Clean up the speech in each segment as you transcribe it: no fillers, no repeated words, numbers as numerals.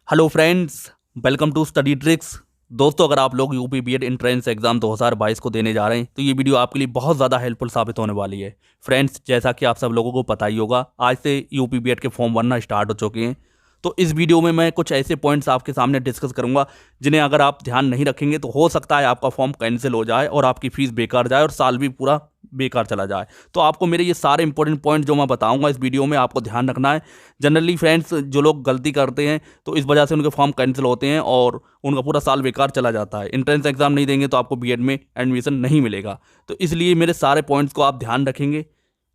Hello friends, welcome to study tricks. दोस्तों, अगर आप लोग यूपी बीएड एंट्रेंस एग्जाम 2022 को देने जा रहे हैं तो ये वीडियो आपके लिए बहुत ज़्यादा हेल्पफुल साबित होने वाली है। फ्रेंड्स, जैसा कि आप सब लोगों को पता ही होगा, आज से यूपी बीएड के फॉर्म भरना स्टार्ट हो चुके हैं। तो इस वीडियो में मैं कुछ ऐसे पॉइंट्स आपके सामने डिस्कस करूंगा जिन्हें अगर आप ध्यान नहीं रखेंगे तो हो सकता है आपका फॉर्म कैंसिल हो जाए और आपकी फीस बेकार जाए और साल भी पूरा बेकार चला जाए। तो आपको मेरे ये सारे इंपॉर्टेंट पॉइंट जो मैं बताऊंगा इस वीडियो में आपको ध्यान रखना है। जनरली फ्रेंड्स, जो लोग गलती करते हैं तो इस वजह से उनके फॉर्म कैंसिल होते हैं और उनका पूरा साल बेकार चला जाता है। एंट्रेंस एग्जाम नहीं देंगे तो आपको बीएड में एडमिशन नहीं मिलेगा। तो इसलिए मेरे सारे पॉइंट्स को आप ध्यान रखेंगे।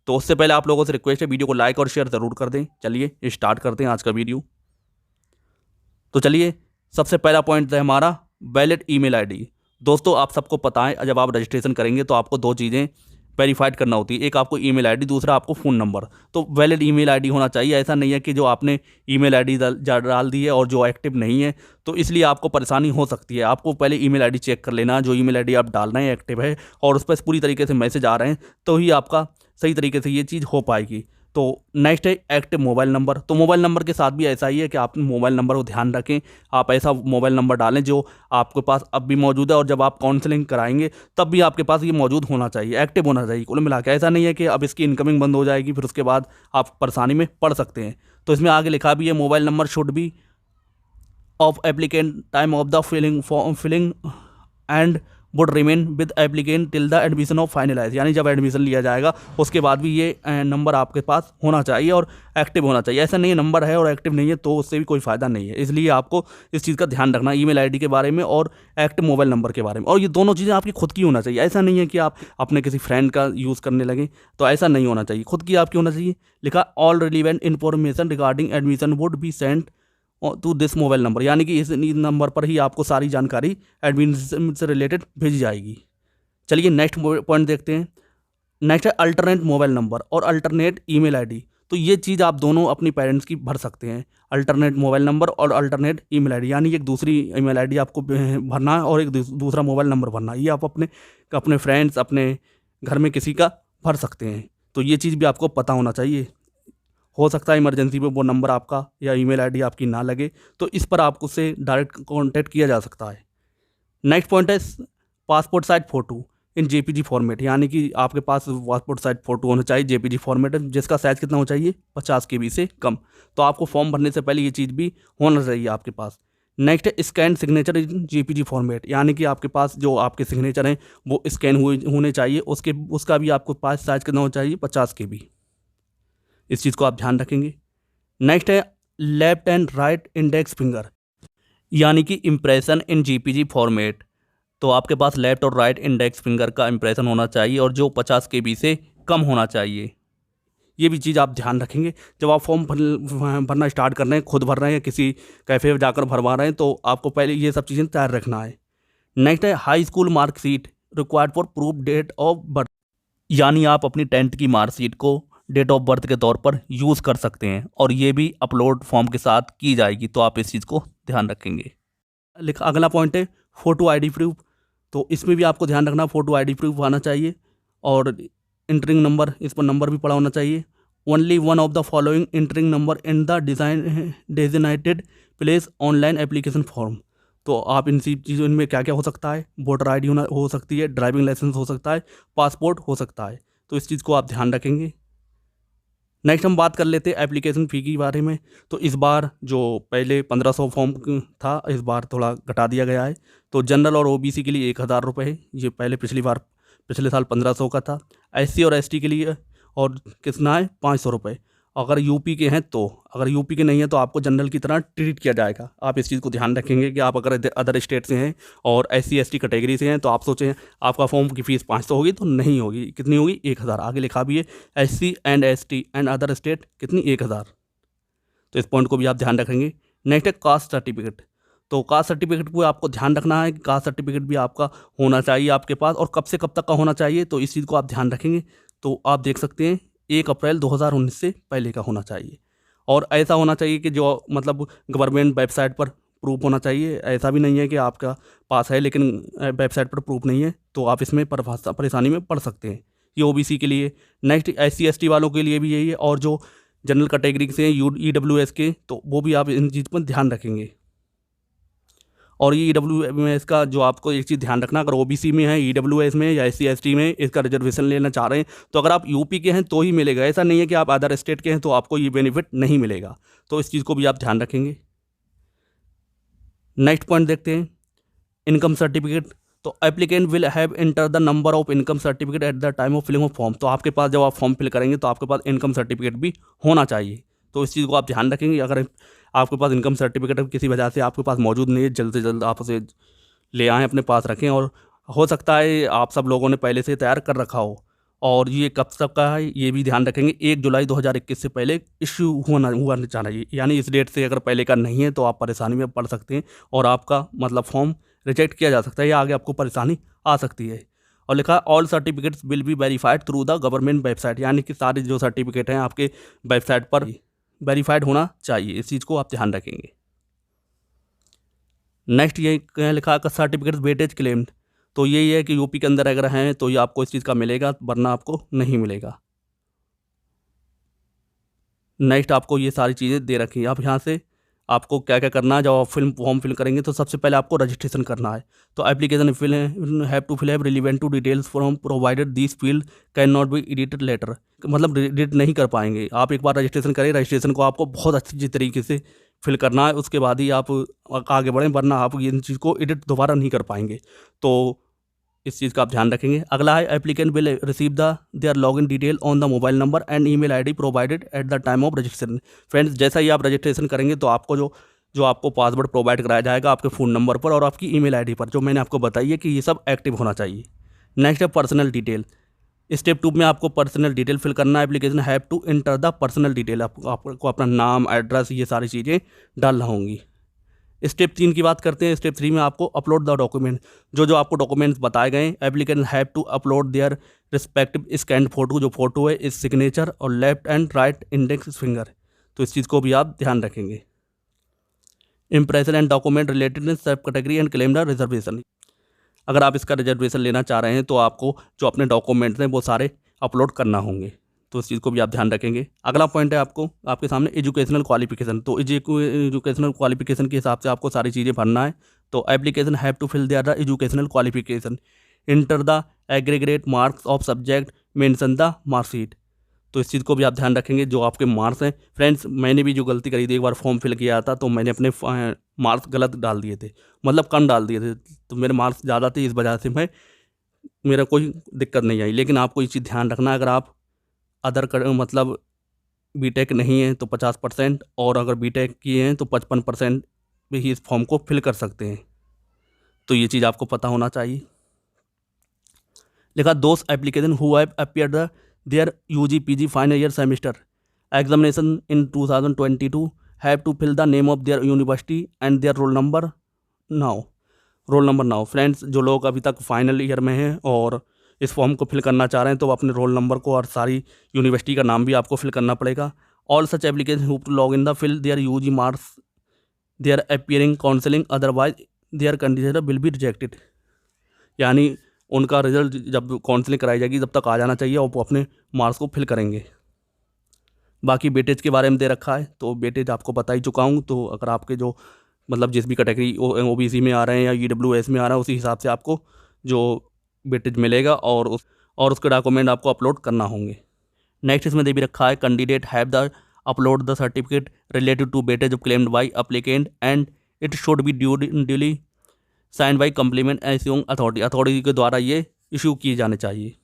तो उससे पहले आप लोगों से रिक्वेस्ट है, वीडियो को लाइक और शेयर ज़रूर कर दें। चलिए स्टार्ट करते हैं आज का वीडियो। तो चलिए, सबसे पहला पॉइंट है हमारा वैलिड ईमेल आईडी। दोस्तों, आप सबको पता है जब आप रजिस्ट्रेशन करेंगे तो आपको दो चीज़ें वेरीफाइड करना होती है। एक आपको ईमेल आईडी, दूसरा आपको फ़ोन नंबर। तो वैलिड ईमेल आईडी होना चाहिए। ऐसा नहीं है कि जो आपने ईमेल आईडी डाल दी है और जो एक्टिव नहीं है, तो इसलिए आपको परेशानी हो सकती है। आपको पहले ईमेल आईडी चेक कर लेना, जो ईमेल आईडी आप डाल रहे हैं एक्टिव है और उस पर पूरी तरीके से मैसेज आ रहे हैं, तो ही आपका सही तरीके से ये चीज़ हो पाएगी। तो नेक्स्ट है एक्टिव मोबाइल नंबर। तो मोबाइल नंबर के साथ भी ऐसा ही है कि आप मोबाइल नंबर को ध्यान रखें। आप ऐसा मोबाइल नंबर डालें जो आपके पास अब भी मौजूद है और जब आप काउंसलिंग कराएंगे तब भी आपके पास ये मौजूद होना चाहिए, एक्टिव होना चाहिए। कुल मिला के ऐसा नहीं है कि अब इसकी इनकमिंग बंद हो जाएगी फिर उसके बाद आप परेशानी में पड़ सकते हैं। तो इसमें आगे लिखा भी है, mobile number should be of applicant time of the filling and would remain with applicant till the admission of finalize. यानी जब एडमिशन लिया जाएगा उसके बाद भी ये नंबर आपके पास होना चाहिए और एक्टिव होना चाहिए। ऐसा नहीं है नंबर है और एक्टिव नहीं है तो उससे भी कोई फ़ायदा नहीं है। इसलिए आपको इस चीज़ का ध्यान रखना, ईमेल आईडी के बारे में और एक्टिव मोबाइल नंबर के बारे में। और ये दोनों चीज़ें आपकी खुद की होना चाहिए। ऐसा नहीं है कि आप अपने किसी फ्रेंड का यूज़ करने लगें, तो ऐसा नहीं होना चाहिए। खुद की आपकी होना चाहिए। लिखा all relevant information regarding admission would be sent to this mobile number. यानी कि इस नंबर पर ही आपको सारी जानकारी एडमिशन से रिलेटेड भेजी जाएगी। चलिए नेक्स्ट पॉइंट देखते हैं। नेक्स्ट है अल्टरनेट मोबाइल नंबर और अल्टरनेट ईमेल आईडी। तो ये चीज़ आप दोनों अपनी पेरेंट्स की भर सकते हैं, अल्टरनेट मोबाइल नंबर और अल्टरनेट ईमेल आईडी। यानी एक दूसरी ईमेल आईडी आपको भरना है और एक दूसरा मोबाइल नंबर भरना है। ये आप अपने फ्रेंड्स, अपने घर में किसी का भर सकते हैं। तो ये चीज़ भी आपको पता होना चाहिए। हो सकता है इमरजेंसी में वो नंबर आपका या ईमेल आईडी आपकी ना लगे, तो इस पर आपको उससे डायरेक्ट कांटेक्ट किया जा सकता है। नेक्स्ट पॉइंट है पासपोर्ट साइज फ़ोटो इन जेपीजी फॉर्मेट। यानी कि आपके पास पासपोर्ट साइज फ़ोटो होना चाहिए जेपीजी फॉर्मेट, जिसका साइज़ कितना होना चाहिए, 50 KB से कम। तो आपको फॉर्म भरने से पहले ये चीज़ भी होना चाहिए आपके पास। नेक्स्ट है स्कैन सिग्नेचर इन जेपीजी फॉर्मेट। यानी कि आपके पास जो आपके सिग्नेचर हैं वो स्कैन होने चाहिए। उसका भी आपको पास साइज़ कितना होना चाहिए, 50 KB। इस चीज़ को आप ध्यान रखेंगे। नेक्स्ट है left and right index finger, यानी कि इम्प्रेशन इन जीपीजी फॉर्मेट। तो आपके पास लेफ्ट और राइट इंडेक्स फिंगर का इम्प्रेशन होना चाहिए और जो 50 KB से कम होना चाहिए। ये भी चीज़ आप ध्यान रखेंगे। जब आप फॉर्म भरना स्टार्ट कर रहे हैं, खुद भर रहे हैं या किसी कैफ़े में जाकर भरवा रहे हैं, तो आपको पहले ये सब चीज़ें तैयार रखना है। नेक्स्ट है high school marksheet required for proof date of birth. यानी आप अपनी 10th की मार्कशीट को डेट ऑफ बर्थ के तौर पर यूज़ कर सकते हैं और ये भी अपलोड फॉर्म के साथ की जाएगी। तो आप इस चीज़ को ध्यान रखेंगे। लिखा अगला पॉइंट है फ़ोटो आईडी प्रूफ। तो इसमें भी आपको ध्यान रखना, फ़ोटो आईडी प्रूफ आना चाहिए और इंटरिंग नंबर, इस पर नंबर भी पड़ा होना चाहिए। Only one of the following entering number in the designated place online application form. तो आप इन चीज़ों में क्या क्या हो सकता है, वोटर आईडी हो सकती है, ड्राइविंग लाइसेंस हो सकता है, पासपोर्ट हो सकता है। तो इस चीज़ को आप ध्यान रखेंगे। नेक्स्ट हम बात कर लेते हैं एप्लीकेशन फ़ी के बारे में। तो इस बार जो पहले 1500 फॉर्म था, इस बार थोड़ा घटा दिया गया है। तो जनरल और ओबीसी के लिए 1000 रुपये है। ये पहले पिछले साल 1500 का था। एससी और एसटी के लिए और कितना है, 500 रुपये। अगर यूपी के हैं तो, अगर यूपी के नहीं है तो आपको जनरल की तरह ट्रीट किया जाएगा। आप इस चीज़ को ध्यान रखेंगे कि आप अगर अदर स्टेट से हैं और एससी एसटी कैटेगरी से हैं तो आप सोचें आपका फॉर्म की फ़ीस 500 होगी, तो नहीं होगी। कितनी होगी, 1000। आगे लिखा भी है SC and ST and other state कितनी, 1000। तो इस पॉइंट को भी आप ध्यान रखेंगे। नेक्स्ट है कास्ट सर्टिफिकेट। तो कास्ट सर्टिफिकेट को आपको ध्यान रखना है कि कास्ट सर्टिफिकेट भी आपका होना चाहिए आपके पास, और कब से कब तक का होना चाहिए, तो इस चीज़ को आप ध्यान रखेंगे। तो आप देख सकते हैं 1 अप्रैल 2019 से पहले का होना चाहिए। और ऐसा होना चाहिए कि जो मतलब गवर्नमेंट वेबसाइट पर प्रूफ होना चाहिए। ऐसा भी नहीं है कि आपका पास है लेकिन वेबसाइट पर प्रूफ नहीं है, तो आप इसमें परेशानी में पड़ सकते हैं। ये ओबीसी के लिए। नेक्स्ट एससी एसटी वालों के लिए भी यही है, और जो जनरल कैटेगरी से हैं ईडब्ल्यूएस के, तो वो भी आप इन चीज़ पर ध्यान रखेंगे। और ये EWS में इसका जो आपको एक चीज़ ध्यान रखना, अगर OBC में है, EWS में या SC ST में इसका रिजर्वेशन लेना चाह रहे हैं तो अगर आप यूपी के हैं तो ही मिलेगा, ऐसा नहीं है कि आप अदर स्टेट के हैं तो आपको ये बेनिफिट नहीं मिलेगा। तो इस चीज़ को भी आप ध्यान रखेंगे। नेक्स्ट पॉइंट देखते हैं, इनकम सर्टिफिकेट। तो applicant will have enter the number of income certificate at the time of filling of form. तो आपके पास जब आप फॉर्म फिल करेंगे तो आपके पास इनकम सर्टिफिकेट भी होना चाहिए। तो इस चीज़ को आप ध्यान रखेंगे। अगर आपके पास इनकम सर्टिफिकेट किसी वजह से आपके पास मौजूद नहीं है, जल्द से जल्द आप उसे ले आएँ, अपने पास रखें। और हो सकता है आप सब लोगों ने पहले से तैयार कर रखा हो, और ये कब तक का है ये भी ध्यान रखेंगे। 1 जुलाई 2021 से पहले इश्यू हुआ चाहिए, यानी इस डेट से अगर पहले का नहीं है तो आप परेशानी में पड़ सकते हैं और आपका मतलब फॉर्म रिजेक्ट किया जा सकता है या आगे आपको परेशानी आ सकती है। और लिखा all certificates will be verified through the government website, यानी कि सारे जो सर्टिफिकेट हैं आपके वेबसाइट पर वेरीफाइड होना चाहिए। इस चीज़ को आप ध्यान रखेंगे। नेक्स्ट ये लिखा है सर्टिफिकेट्स वेटेज क्लेम्ड। तो यही है कि यूपी के अंदर अगर हैं तो ये आपको इस चीज़ का मिलेगा, वरना आपको नहीं मिलेगा। नेक्स्ट आपको ये सारी चीज़ें दे रखी हैं। आप यहाँ से आपको क्या क्या करना है, जब आप फॉर्म फिल करेंगे तो सबसे पहले आपको रजिस्ट्रेशन करना है। तो application fill have to fill have relevant to details from provided this field can not be edited later. मतलब एडिट नहीं कर पाएंगे। आप एक बार रजिस्ट्रेशन करें, रजिस्ट्रेशन को आपको बहुत अच्छी तरीके से फिल करना है, उसके बाद ही आप आगे बढ़ें, वरना आप इन चीज़ को एडिट दोबारा नहीं कर पाएंगे। तो इस चीज़ का आप ध्यान रखेंगे। अगला है applicant will receive the their login detail on the mobile number and email ID provided at the time of registration. Friends, जैसा ही आप रजिस्ट्रेशन करेंगे तो आपको जो आपको पासवर्ड प्रोवाइड कराया जाएगा आपके फ़ोन नंबर पर और आपकी ईमेल आईडी पर, जो मैंने आपको बताई है कि ये सब एक्टिव होना चाहिए। नेक्स्ट है पर्सनल डिटेल। स्टेप 2 में आपको पर्सनल डिटेल फिल करना है। Application have to enter the personal detail. आपको अपना नाम, एड्रेस, ये सारी चीज़ें डालना होंगी। स्टेप 3 की बात करते हैं। स्टेप 3 में आपको अपलोड द डॉक्यूमेंट। जो आपको डॉक्यूमेंट्स बताए गए, applicant have to upload their respective scan photo. जो फोटो है इस सिग्नेचर और left and right index finger. तो इस चीज़ को भी आप ध्यान रखेंगे। Impression and document related in sub category and claim the reservation. अगर आप इसका रिजर्वेशन लेना चाह रहे हैं तो आपको जो अपने डॉक्यूमेंट्स हैं वो सारे अपलोड करना होंगे। तो इस चीज़ को भी आप ध्यान रखेंगे। अगला पॉइंट है आपको आपके सामने एजुकेशनल क्वालिफिकेशन। तो एजुकेशनल क्वालिफिकेशन के हिसाब से आपको सारी चीज़ें भरना है। तो application have to fill their the educational qualification, enter the aggregate marks of subject, mention the marksheet. तो इस चीज़ को भी आप ध्यान रखेंगे। जो आपके मार्क्स हैं, फ्रेंड्स मैंने भी जो गलती करी थी, एक बार फॉर्म फिल किया था तो मैंने अपने मार्क्स गलत डाल दिए थे, मतलब कम डाल दिए थे। तो मेरे मार्क्स ज़्यादा थे, इस वजह से मेरा कोई दिक्कत नहीं आई। लेकिन आपको ये चीज़ ध्यान रखना है, अगर आप मतलब बीटेक नहीं है तो 50%, और अगर बीटेक किए हैं तो 55% में ही इस फॉर्म को फिल कर सकते हैं। तो ये चीज़ आपको पता होना चाहिए। लिखा दोस्त application who have appeared their UG PG final year semester examination in 2022 have to fill the name of their university and their roll number now. Friends, जो लोग अभी तक फाइनल ईयर में हैं और इस फॉर्म को फिल करना चाह रहे हैं तो अपने रोल नंबर को और सारी यूनिवर्सिटी का नाम भी आपको फिल करना पड़ेगा। All such application who to log in the fill their UG marks their appearing counselling, otherwise their candidate will be rejected. यानी उनका रिजल्ट जब काउंसलिंग कराई जाएगी तब तक आ जाना चाहिए और वो अपने मार्क्स को फिल करेंगे। बाकी वेटेज के बारे में दे रखा है, तो वेटेज आपको बता ही चुका हूँ। तो अगर आपके जो मतलब जिस भी कैटेगरी OBC में आ रहे हैं या EWS में आ रहा है, उसी हिसाब से आपको जो वेटेज मिलेगा और उसके डॉक्यूमेंट आपको अपलोड करना होंगे। नेक्स्ट इसमें दे भी रखा है candidate have the upload the certificate related to weightage of claimed by applicant and it should be duly sign by compliment issuing authority के द्वारा ये इशू किए जाने चाहिए।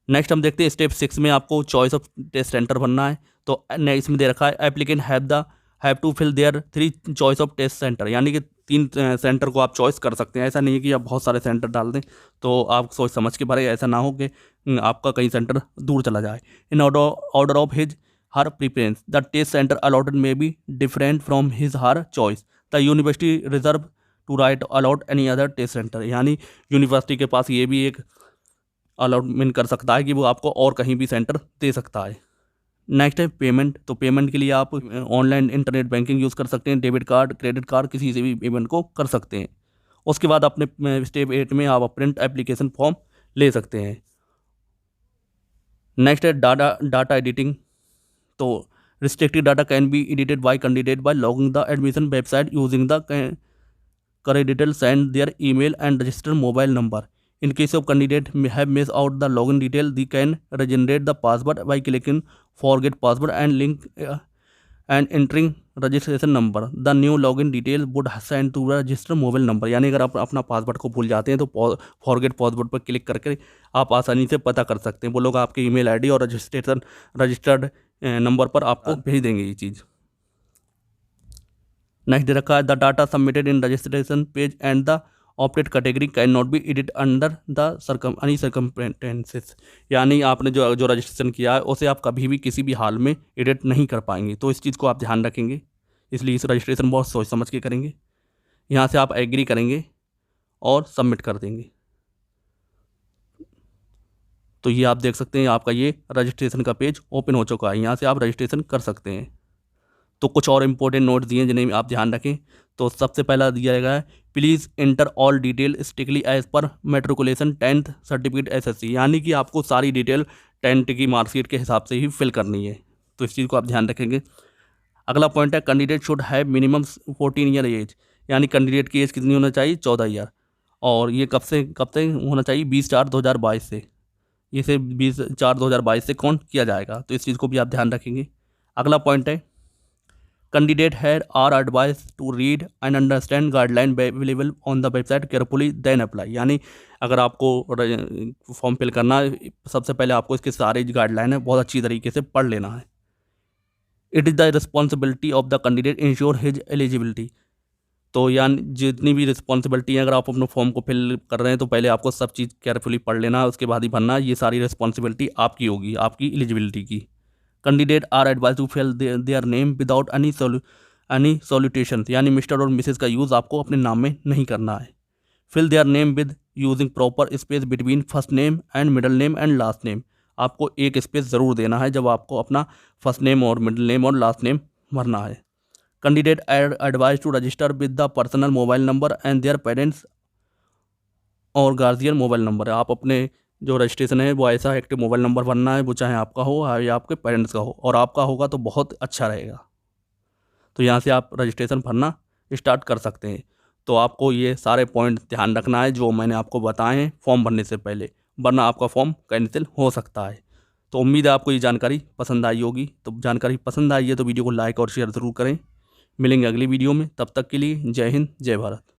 नेक्स्ट हम देखते हैं स्टेप 6 में आपको चॉइस ऑफ टेस्ट सेंटर भरना है। तो इसमें दे रखा है applicant have to fill their 3 choice of test centre, यानी कि 3 सेंटर को आप चॉइस कर सकते हैं। ऐसा नहीं है कि आप बहुत सारे सेंटर डाल दें, तो आप सोच समझ के भरें, ऐसा ना हो कि आपका कहीं सेंटर दूर चला जाए। In order of his her preference the test centre allotted may be different from his her choice. The university reserve to right allot any other test centre, यानी यूनिवर्सिटी के पास ये भी एक अलॉटमेंट कर सकता है कि वो आपको और कहीं भी सेंटर दे सकता है। नेक्स्ट है पेमेंट। तो पेमेंट के लिए आप ऑनलाइन इंटरनेट बैंकिंग यूज़ कर सकते हैं, डेबिट कार्ड, क्रेडिट कार्ड, किसी से भी पेमेंट को कर सकते हैं। उसके बाद अपने स्टेप 8 में आप प्रिंट एप्लीकेशन फॉर्म ले सकते हैं। नेक्स्ट है डाटा एडिटिंग। तो restricted data can be edited by candidate by logging the admission website using the correct details, send their email and register mobile number. In case of candidate may have missed out the login detail, they can regenerate the password by clicking forget password and link and entering registration number. The new login detail would send to register mobile number. यानी अगर आप अपना password को भूल जाते हैं तो forget password पर क्लिक करके आप आसानी से पता कर सकते हैं. वो लोग आपके ईमेल आईडी और रजिस्टर्ड नंबर पर आपको भेज देंगे ये चीज़. नेक्स्ट दे रखा है the data submitted in registration page and the opted category can not B edit under the any circumstances. यानी आपने जो रजिस्ट्रेशन किया है उसे आप कभी भी किसी भी हाल में एडिट नहीं कर पाएंगे. तो इस चीज़ को आप ध्यान रखेंगे, इसलिए इस रजिस्ट्रेशन बहुत सोच समझ के करेंगे. यहाँ से आप एग्री करेंगे और सबमिट कर देंगे. तो ये आप देख सकते हैं आपका ये रजिस्ट्रेशन का पेज ओपन हो चुका है. यहाँ से आप रजिस्ट्रेशन कर सकते हैं. तो कुछ और इंपॉर्टेंट नोट दिए जिन्हें आप ध्यान रखें. तो सबसे पहला दिया गया है please enter all detail strictly as per matriculation 10th certificate SSC. यानी कि आपको सारी डिटेल 10th की मार्कशीट के हिसाब से ही फिल करनी है. तो इस चीज़ को आप ध्यान रखेंगे. अगला पॉइंट है candidate should have minimum 14 year age. यानी कैंडिडेट की एज कितनी होना चाहिए? 14 ईयर. और ये कब तक होना चाहिए? 20/4/2022 से. ये से 20/4/2022 से कौन किया जाएगा. तो इस चीज़ को भी आप ध्यान रखेंगे. अगला पॉइंट है candidate had are advice to read and understand guideline available on the website carefully then apply. यानी अगर आपको फॉर्म फिल करना है सबसे पहले आपको इसके सारे गाइडलाइन है बहुत अच्छी तरीके से पढ़ लेना है. It is the responsibility of the candidate ensure his eligibility. तो यानी जितनी भी रिस्पॉन्सिबिलिटी है अगर आप अपने फॉर्म को फिल कर रहे हैं तो पहले आपको सब चीज़ केयरफुली पढ़ लेना है, उसके बाद ही भरना. ये सारी रिस्पॉन्सिबिलिटी आपकी होगी, आपकी एलिजिबिलिटी की. Candidate are advise to fill their name without any salutation. यानी मिस्टर और मिसेज का यूज़ आपको अपने नाम में नहीं करना है. Fill their name with using proper space between first name and middle name and last name. आपको एक स्पेस ज़रूर देना है जब आपको अपना फर्स्ट नेम और मिडिल नेम और लास्ट नेम भरना है. Candidate advise to register with the personal mobile number and their parents और गार्जियन मोबाइल नंबर. आप अपने जो रजिस्ट्रेशन है वो ऐसा एक्टिव मोबाइल नंबर भरना है, वो चाहे आपका हो या आपके पेरेंट्स का हो. और आपका होगा तो बहुत अच्छा रहेगा. तो यहाँ से आप रजिस्ट्रेशन भरना स्टार्ट कर सकते हैं. तो आपको ये सारे पॉइंट ध्यान रखना है जो मैंने आपको बताए हैं फॉर्म भरने से पहले, वरना आपका फॉर्म कैंसिल हो सकता है. तो उम्मीद है आपको ये जानकारी पसंद आई होगी. तो जानकारी पसंद आई है तो वीडियो को लाइक और शेयर ज़रूर करें. मिलेंगे अगली वीडियो में. तब तक के लिए जय हिंद, जय भारत.